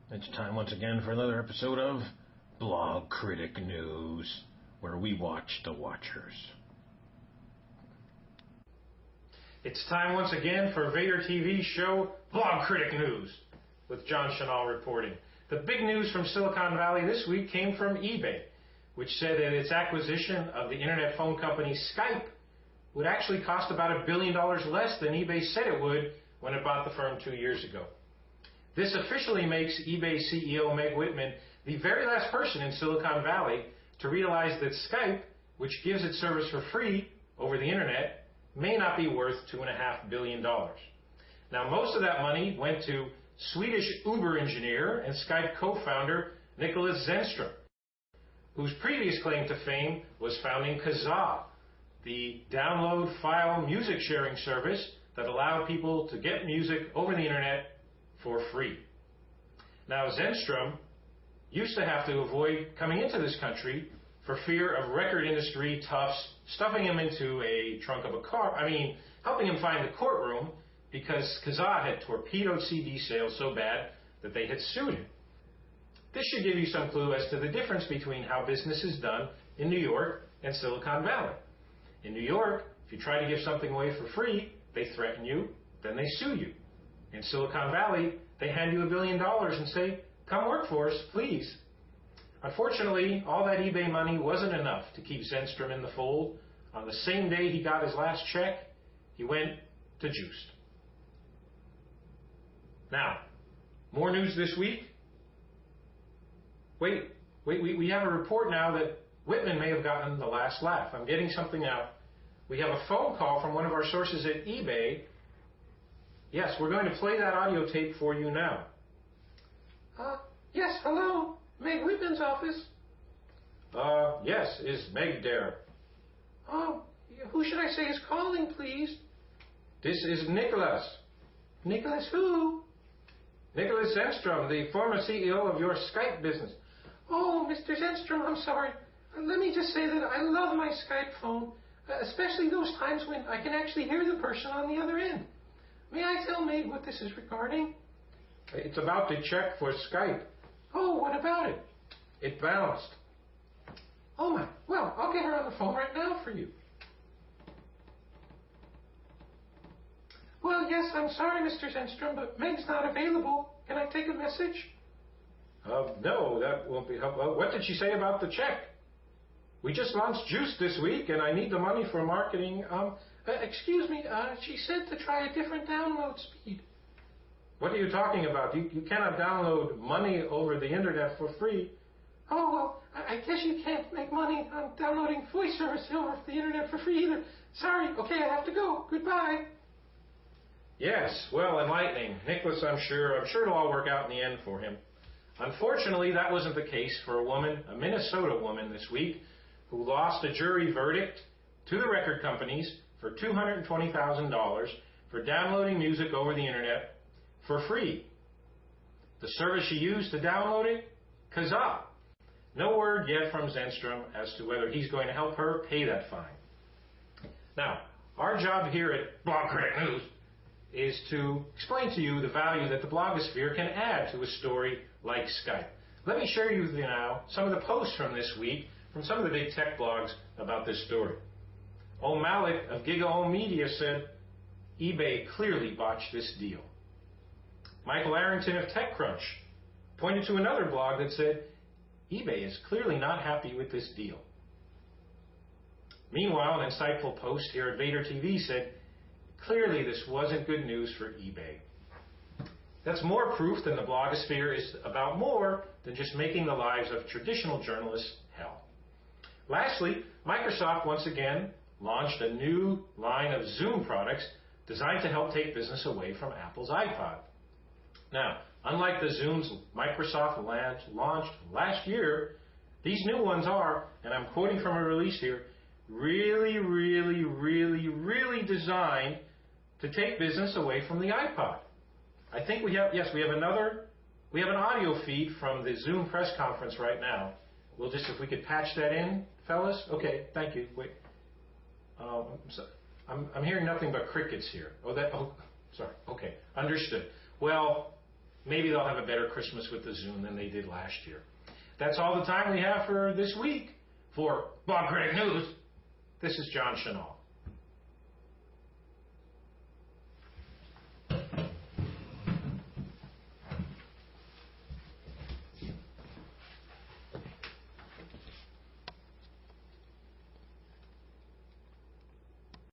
It's time once again for another episode of Blog Critic News, where we watch the watchers. It's time once again for Vader TV's show, Blog Critic News, with John Chenal reporting. The big news from Silicon Valley this week came from eBay, which said that its acquisition of the internet phone company Skype would actually cost about $1 billion less than eBay said it would when it bought the firm 2 years ago. This officially makes eBay CEO Meg Whitman the very last person in Silicon Valley to realize that Skype, which gives its service for free over the internet, may not be worth $2.5 billion. Now, most of that money went to Swedish Uber engineer and Skype co-founder Nicholas Zennstrom, whose previous claim to fame was founding Kazaa, the download file music sharing service that allowed people to get music over the internet for free. Now, Zennstrom used to have to avoid coming into this country for fear of record industry toughs stuffing him into a trunk of a car, helping him find the courtroom because Kazaa had torpedoed CD sales so bad that they had sued him. This should give you some clue as to the difference between how business is done in New York and Silicon Valley. In New York, if you try to give something away for free, they threaten you, then they sue you. In Silicon Valley, they hand you $1 billion and say, come work for us, please. Unfortunately, all that eBay money wasn't enough to keep Zennstrom in the fold. On the same day he got his last check, he went to juiced. Now, more news this week. Wait, we have a report now that Whitman may have gotten the last laugh. I'm getting something out. We have a phone call from one of our sources at eBay. Yes, we're going to play that audio tape for you now. Yes, hello. Meg Whitman's office. Yes, is Meg there? Who should I say is calling, please? This is Nicholas. Nicholas who? Nicholas Zennstrom, the former CEO of your Skype business. Oh, Mr. Zennstrom, I'm sorry. Let me just say that I love my Skype phone, especially those times when I can actually hear the person on the other end. May I tell Meg what this is regarding? It's about the check for Skype. Oh, what about it? It bounced. Oh my, well, I'll get her on the phone right now for you. Well, yes, I'm sorry, Mr. Zennstrom, but Meg's not available. Can I take a message? No, that won't be helpful. What did she say about the check? We just launched Juice this week, and I need the money for marketing. Excuse me, she said to try a different download speed. What are you talking about? You cannot download money over the internet for free. Oh, well, I guess you can't make money on downloading voice service over the internet for free either. Sorry, okay, I have to go. Goodbye. Yes, well, enlightening. Nicholas, I'm sure it'll all work out in the end for him. Unfortunately, that wasn't the case for a Minnesota woman this week, who lost a jury verdict to the record companies for $220,000 for downloading music over the internet for free. The service she used to download it? Kazaa. No word yet from Zennstrom as to whether he's going to help her pay that fine. Now, our job here at Blog Critic News is to explain to you the value that the blogosphere can add to a story like Skype. Let me share with you now some of the posts from this week from some of the big tech blogs about this story. O'Malley of GigaOM Media said, eBay clearly botched this deal. Michael Arrington of TechCrunch pointed to another blog that said, eBay is clearly not happy with this deal. Meanwhile, an insightful post here at Vader TV said, clearly this wasn't good news for eBay. That's more proof that the blogosphere is about more than just making the lives of traditional journalists hell. Lastly, Microsoft once again launched a new line of Zoom products designed to help take business away from Apple's iPod. Now, unlike the Zooms Microsoft launched last year, these new ones are, and I'm quoting from a release here, really designed to take business away from the iPod. I think we have an audio feed from the Zoom press conference right now. We'll just, if we could patch that in, fellas. Okay, thank you. Wait. I'm hearing nothing but crickets here. Sorry. Okay, understood. Well, maybe they'll have a better Christmas with the Zune than they did last year. That's all the time we have for this week. For Blog Critic News, this is John Chenal.